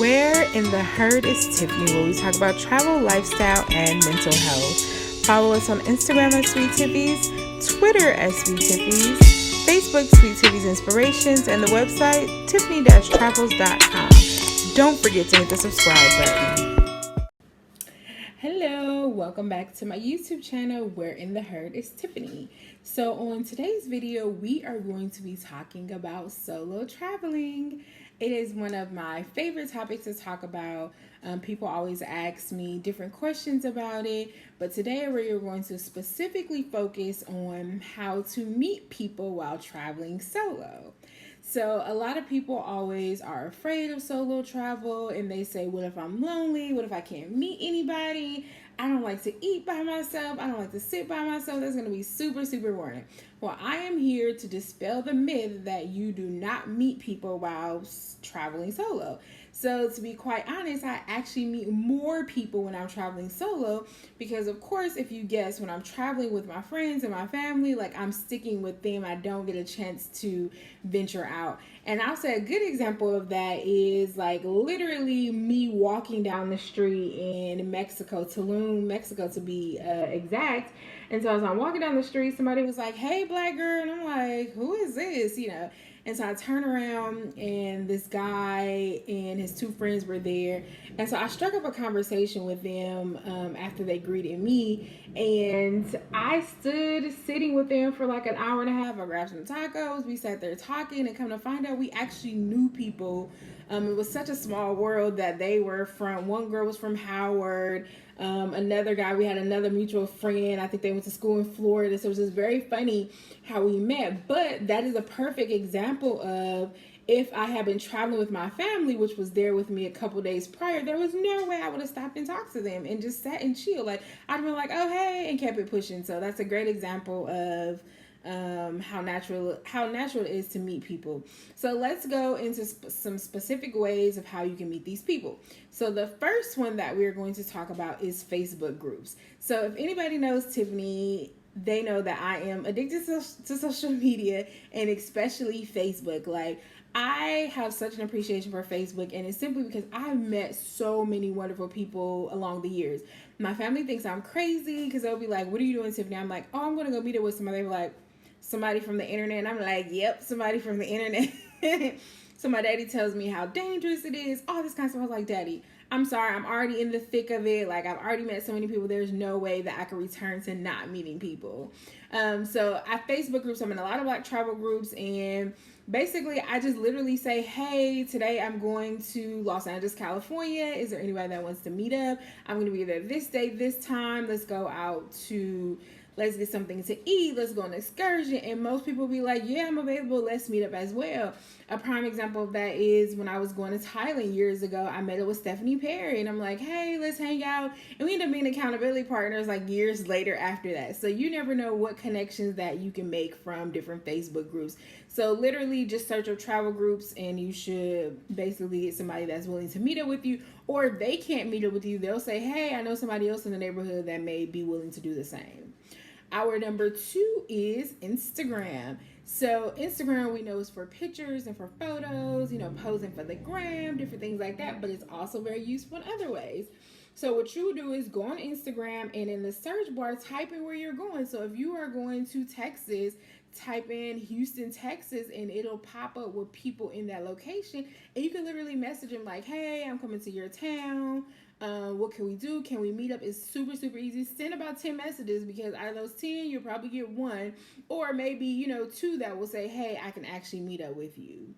Where in the Herd is Tiffany, where we talk about travel, lifestyle, and mental health. Follow us on Instagram at Sweet Tiffies, Twitter at Sweet Tiffies, Facebook Sweet Tiffies Inspirations, and the website tiffany-travels.com. Don't forget to hit the subscribe button. Hello, welcome back to my YouTube channel, Where in the Herd is Tiffany. So on today's video, we are going to be talking about solo traveling. It is one of my favorite topics to talk about. People always ask me different questions about it, but today we are going to specifically focus on how to meet people while traveling solo. So a lot of people always are afraid of solo travel, and they say, what if I'm lonely? What if I can't meet anybody? I don't like to eat by myself. I don't like to sit by myself. That's going to be super, super boring. Well, I am here to dispel the myth that you do not meet people while traveling solo. So to be quite honest, I actually meet more people when I'm traveling solo because, of course, if you guess, when I'm traveling with my friends and my family, like I'm sticking with them, I don't get a chance to venture out. And I'll say a good example of that is like literally me walking down the street in Mexico, Tulum, Mexico to be exact. And so as I'm walking down the street, somebody was like, "Hey, black girl," and I'm like, "Who is this?" And so I turn around and this guy and his two friends were there. And so I struck up a conversation with them after they greeted me. And I stood sitting with them for like an hour and a half. I grabbed some tacos. We sat there talking, and come to find out we actually knew people. It was such a small world that they were from, one girl was from Howard. Another guy, we had another mutual friend. I think they went to school in Florida. So it was just very funny how we met. But that is a perfect example of if I had been traveling with my family, which was there with me a couple days prior, there was no way I would have stopped and talked to them and just sat and chill. Like I'd been like, "Oh hey," and kept it pushing. So that's a great example of how natural it is to meet people. So let's go into some specific ways of how you can meet these people. So the first one that we're going to talk about is Facebook groups. So if anybody knows Tiffany, they know that I am addicted to social media, and especially Facebook. Like I have such an appreciation for Facebook, and it's simply because I've met so many wonderful people along the years. My family thinks I'm crazy because they'll be like, "What are you doing, Tiffany?" I'm like, "Oh, I'm going to go meet up with somebody." They're like, "Somebody from the internet?" And I'm like, "Yep, somebody from the internet." So my daddy tells me how dangerous it is, all this kind of stuff. I was like, "Daddy, I'm sorry, I'm already in the thick of it. Like I've already met so many people. There's no way that I can return to not meeting people." So I Facebook groups. I'm in a lot of Black travel groups, and basically I just literally say, "Hey, today I'm going to Los Angeles, California. Is there anybody that wants to meet up? I'm going to be there this day, this time. Let's go out to." Let's get something to eat. Let's go on an excursion. And most people be like, "Yeah, I'm available. Let's meet up as well." A prime example of that is when I was going to Thailand years ago. I met up with Stephanie Perry, and I'm like, "Hey, let's hang out." And we ended up being accountability partners like years later after that. So you never know what connections that you can make from different Facebook groups. So literally just search up travel groups, and you should basically get somebody that's willing to meet up with you. Or if they can't meet up with you, they'll say, "Hey, I know somebody else in the neighborhood that may be willing to do the same." Our number two is Instagram. So Instagram, we know, is for pictures and for photos, posing for the gram, different things like that, but it's also very useful in other ways. So what you do is go on Instagram, and in the search bar, type in where you're going. So if you are going to Texas, type in Houston, Texas, and it'll pop up with people in that location. And you can literally message them like, "Hey, I'm coming to your town. What can we do? Can we meet up?" It's super, super easy. Send about 10 messages, because out of those 10, you'll probably get one or maybe, two that will say, "Hey, I can actually meet up with you."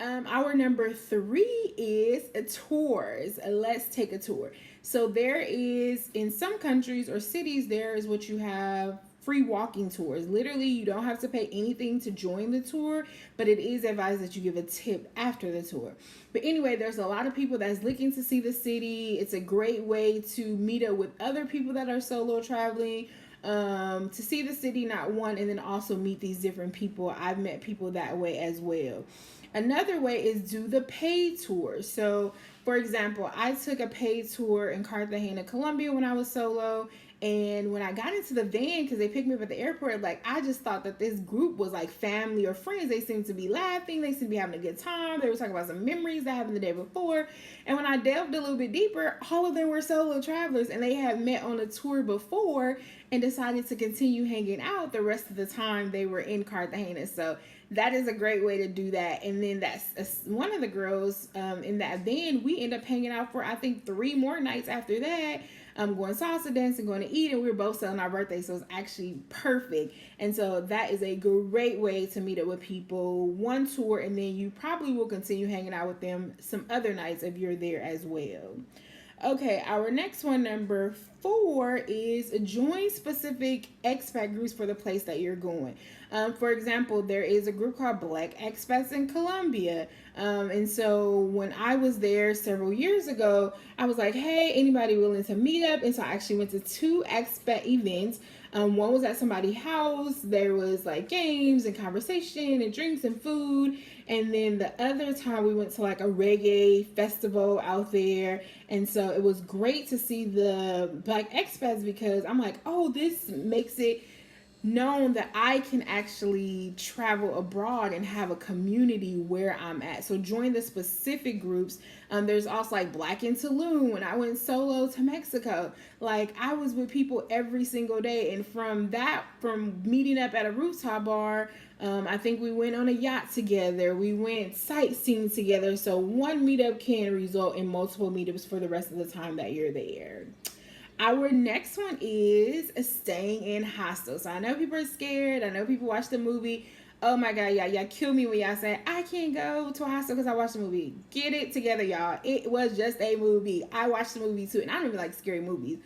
Our number three is tours. Let's take a tour. So there is, in some countries or cities, there is what you have free walking tours. Literally, you don't have to pay anything to join the tour, but it is advised that you give a tip after the tour. But anyway, there's a lot of people that's looking to see the city. It's a great way to meet up with other people that are solo traveling, to see the city, not one, and then also meet these different people. I've met people that way as well. Another way is do the paid tour. So, for example, I took a paid tour in Cartagena, Colombia when I was solo. And when I got into the van, because they picked me up at the airport, like I just thought that this group was like family or friends. They seemed to be laughing. They seemed to be having a good time. They were talking about some memories that happened the day before. And when I delved a little bit deeper, all of them were solo travelers and they had met on a tour before and decided to continue hanging out the rest of the time they were in Cartagena. So that is a great way to do that. And then that's one of the girls in that van. We end up hanging out for I think 3 more nights after that. Going salsa dancing, going to eat, and we were both celebrating our birthdays, so it's actually perfect. And so that is a great way to meet up with people. One tour, and then you probably will continue hanging out with them some other nights if you're there as well. Okay, our next one, number 4, is join specific expat groups for the place that you're going. For example, there is a group called Black Expats in Colombia. And so when I was there several years ago, I was like, hey, anybody willing to meet up? And so I actually went to 2 expat events. One was at somebody's house. There was like games and conversation and drinks and food. And then the other time we went to like a reggae festival out there. And so it was great to see the Black expats because I'm like, oh, this makes it known that I can actually travel abroad and have a community where I'm at. So join the specific groups. There's also like Black in Tulum. When I went solo to Mexico, like I was with people every single day. And from meeting up at a rooftop bar, I think we went on a yacht together. We went sightseeing together. So one meetup can result in multiple meetups for the rest of the time that you're there. Our next one is staying in hostels. So I know people are scared. I know people watch the movie. Oh my God, y'all kill me when y'all say, I can't go to a hostel because I watched the movie. Get it together, y'all. It was just a movie. I watched the movie too, and I don't even like scary movies.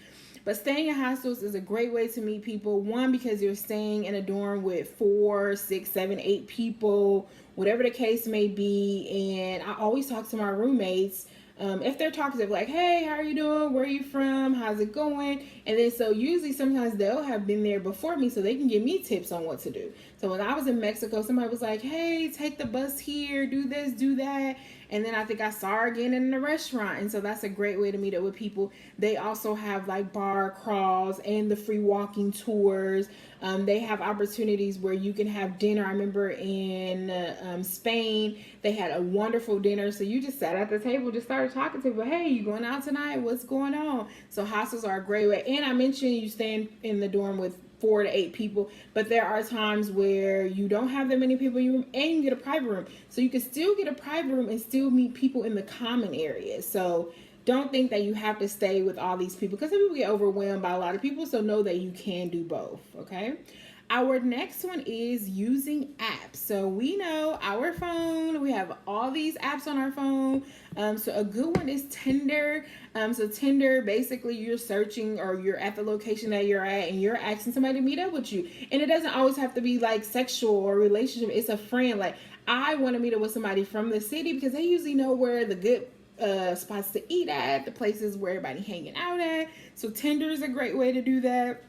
But staying in hostels is a great way to meet people. One, because you're staying in a dorm with 4, 6, 7, 8 people, whatever the case may be. And I always talk to my roommates. If they're talkative, like, hey, how are you doing? Where are you from? How's it going? And then so usually sometimes they'll have been there before me so they can give me tips on what to do. So when I was in Mexico, somebody was like, hey, take the bus here, do this, do that. And then I think I saw her again in the restaurant. And so that's a great way to meet up with people. They also have like bar crawls and the free walking tours. They have opportunities where you can have dinner. I remember in Spain, they had a wonderful dinner. So you just sat at the table, just started talking to people. Hey, you going out tonight? What's going on? So hostels are a great way. And I mentioned you staying in the dorm with 4 to 8 people, but there are times where you don't have that many people in your room and you get a private room. So you can still get a private room and still meet people in the common areas. So don't think that you have to stay with all these people because some people get overwhelmed by a lot of people. So know that you can do both. Okay. Our next one is using apps. So we know our phone, we have all these apps on our phone. So a good one is Tinder. So Tinder, basically you're searching or you're at the location that you're at and you're asking somebody to meet up with you. And it doesn't always have to be like sexual or relationship. It's a friend. Like I want to meet up with somebody from the city because they usually know where the good spots to eat at, the places where everybody hanging out at. So Tinder is a great way to do that.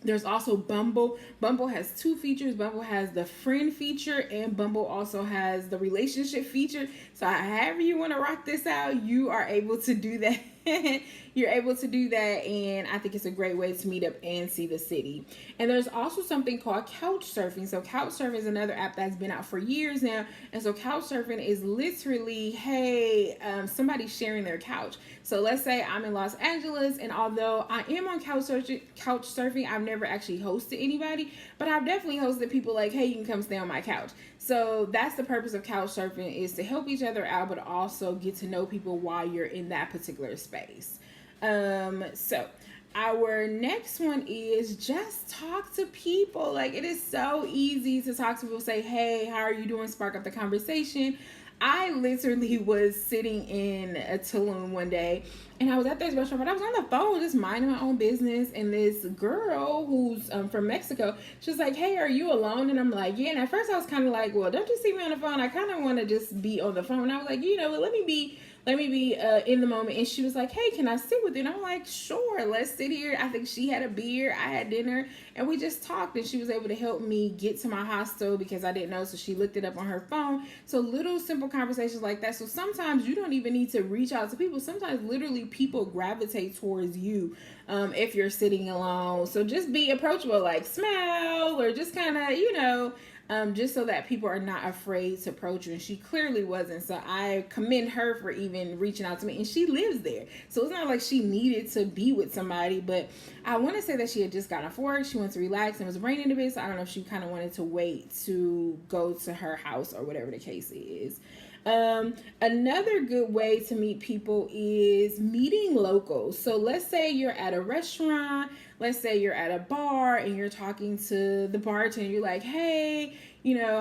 There's also Bumble. Bumble has 2 features. Bumble has the friend feature and Bumble also has the relationship feature. So however you want to rock this out, you are able to do that. You're able to do that, and I think it's a great way to meet up and see the city. And there's also something called couch surfing. So couch surfing is another app that's been out for years now. And so couch surfing is literally, hey, somebody's sharing their couch. So let's say I'm in Los Angeles, and although I am on couch surfing, I've never actually hosted anybody, but I've definitely hosted people like, hey, you can come stay on my couch. So that's the purpose of couch surfing, is to help each other out, but also get to know people while you're in that particular space. So our next one is just talk to people. Like it is so easy to talk to people, say, hey, how are you doing? Spark up the conversation. I literally was sitting in a Tulum one day and I was at this restaurant, but I was on the phone just minding my own business. And this girl who's from Mexico, she was like, hey, are you alone? And I'm like, yeah. And at first I was kind of like, well, don't you see me on the phone? I kind of want to just be on the phone. And I was like, let let me be in the moment. And she was like, hey, can I sit with you? And I'm like, sure, let's sit here. I think she had a beer, I had dinner, and we just talked. And she was able to help me get to my hostel because I didn't know, so she looked it up on her phone. So little simple conversations like that. So sometimes you don't even need to reach out to people. Sometimes literally people gravitate towards you if you're sitting alone. So just be approachable, like smile or just kind of, just so that people are not afraid to approach you. And she clearly wasn't. So I commend her for even reaching out to me. And she lives there. So it's not like she needed to be with somebody. But I want to say that she had just gotten off work. She wanted to relax. And it was raining a bit. So I don't know if she kind of wanted to wait to go to her house or whatever the case is. Another good way to meet people is meeting locals. So let's say you're at a restaurant, let's say you're at a bar and you're talking to the bartender. You're like, hey,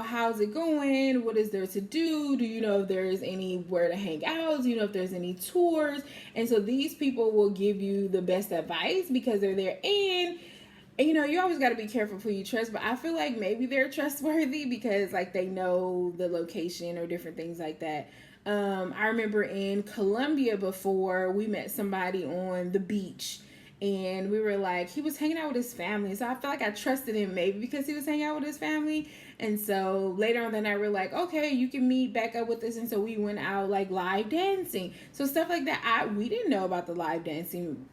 how's it going? What is there to do? Do you know if there's anywhere to hang out? Do you know if there's any tours? And so these people will give you the best advice because they're there. And you always got to be careful who you trust, but I feel like maybe they're trustworthy because like they know the location or different things like that. I remember in Colombia before we met somebody on the beach and we were like, he was hanging out with his family. So I felt like I trusted him maybe because he was hanging out with his family. And so later on that night, we're like, okay, you can meet back up with us. And so we went out like live dancing. So stuff like that. We didn't know about the live dancing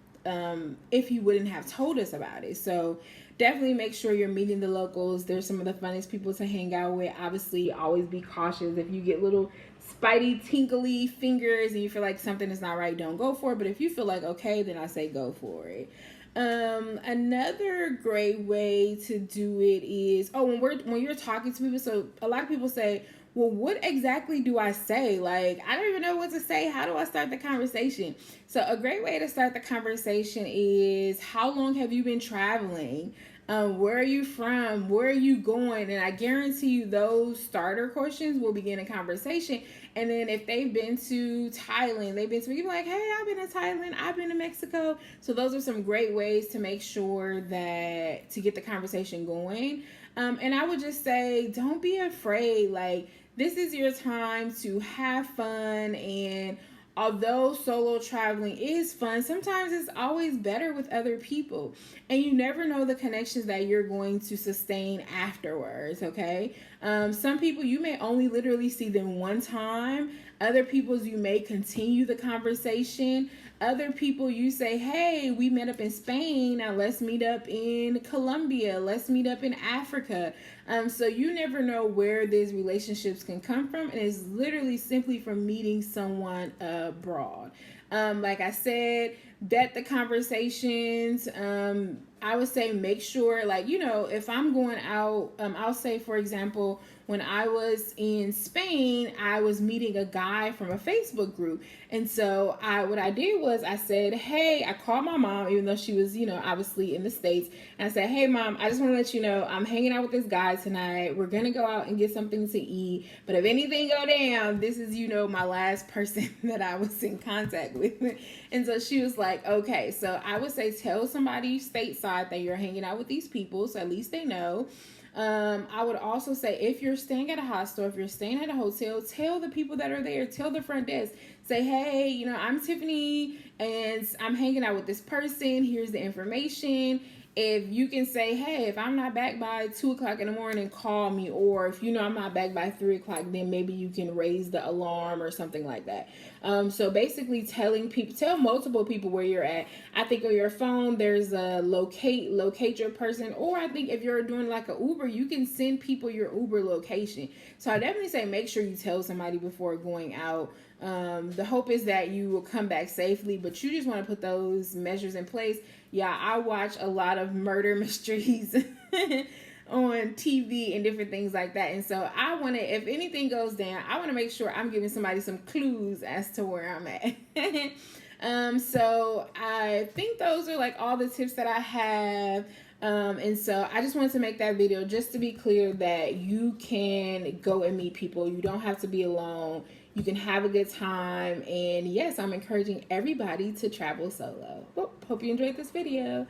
if you wouldn't have told us about it. So definitely make sure you're meeting the locals. They're some of the funnest people to hang out with. Obviously, always be cautious. If you get little spidey, tinkly fingers and you feel like something is not right, don't go for it. But if you feel like okay, then I say go for it. Another great way to do it is when you're talking to people. So a lot of people say, well, what exactly do I say? Like, I don't even know what to say. How do I start the conversation? So a great way to start the conversation is, how long have you been traveling? Where are you from? Where are you going? And I guarantee you those starter questions will begin a conversation. And then if they've been to Thailand, they've been to, you're like, hey, I've been to Thailand, I've been to Mexico. So those are some great ways to make sure that to get the conversation going. And I would just say, don't be afraid. Like, this is your time to have fun. And although solo traveling is fun, sometimes it's always better with other people. And you never know the connections that you're going to sustain afterwards, okay? Some people, you may only literally see them one time. Other people, you may continue the conversation. Other people, you say, hey, we met up in Spain. Now let's meet up in Colombia. Let's meet up in Africa. So you never know where these relationships can come from. And it's literally simply from meeting someone abroad. Like I said, vet the conversations. I would say make sure, like, if I'm going out, I'll say, for example, when I was in Spain, I was meeting a guy from a Facebook group. And so what I did was I said, hey, I called my mom, even though she was, obviously in the States. And I said, hey, Mom, I just want to let you know I'm hanging out with this guy tonight. We're going to go out and get something to eat. But if anything go down, this is, my last person that I was in contact with. And so she was like, okay. So I would say tell somebody stateside that you're hanging out with these people, so at least they know. I would also say, if you're staying at a hostel, if you're staying at a hotel, tell the people that are there, tell the front desk, say, hey, I'm Tiffany and I'm hanging out with this person. Here's the information. If you can say, hey, if I'm not back by 2:00 in the morning, call me. Or if I'm not back by 3:00, then maybe you can raise the alarm or something like that. So basically tell multiple people where you're at. I think on your phone, there's a locate your person. Or I think if you're doing like an Uber, you can send people your Uber location. So I definitely say make sure you tell somebody before going out. The hope is that you will come back safely, but you just want to put those measures in place. Yeah, I watch a lot of murder mysteries on TV and different things like that. And so if anything goes down, I want to make sure I'm giving somebody some clues as to where I'm at. So I think those are like all the tips that I have. And so I just wanted to make that video just to be clear that you can go and meet people. You don't have to be alone. You can have a good time. And yes, I'm encouraging everybody to travel solo. Well, hope you enjoyed this video.